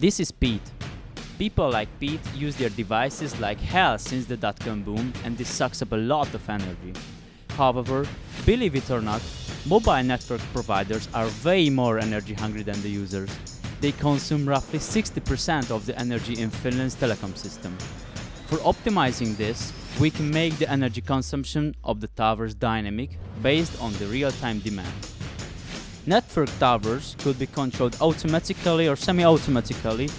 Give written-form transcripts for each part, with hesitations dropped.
This is Pete. People like Pete use their devices like hell since the dot-com boom, and this sucks up a lot of energy. However, believe it or not, mobile network providers are way more energy hungry than the users. They consume roughly 60% of the energy in Finland's telecom system. For optimizing this, we can make the energy consumption of the towers dynamic based on the real-time demand. Network towers could be controlled automatically or semi-automatically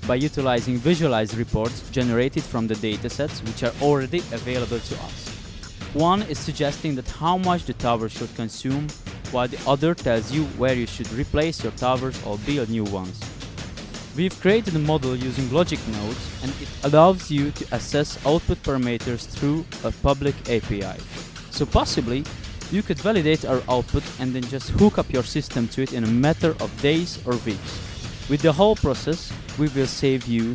by utilizing visualized reports generated from the datasets which are already available to us. One is suggesting that how much the tower should consume, while the other tells you where you should replace your towers or build new ones. We've created a model using logic nodes, and it allows you to assess output parameters through a public API. So possibly, you could validate our output and then just hook up your system to it in a matter of days or weeks. With the whole process, we will save you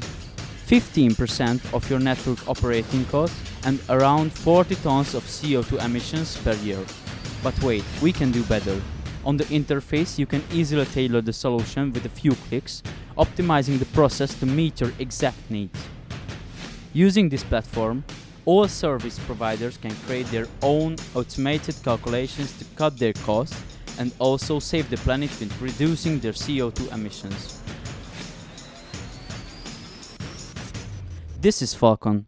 15% of your network operating costs and around 40 tons of CO2 emissions per year. But wait, we can do better. On the interface, you can easily tailor the solution with a few clicks, optimizing the process to meet your exact needs. Using this platform, all service providers can create their own automated calculations to cut their costs and also save the planet with reducing their CO2 emissions. This is Falcon.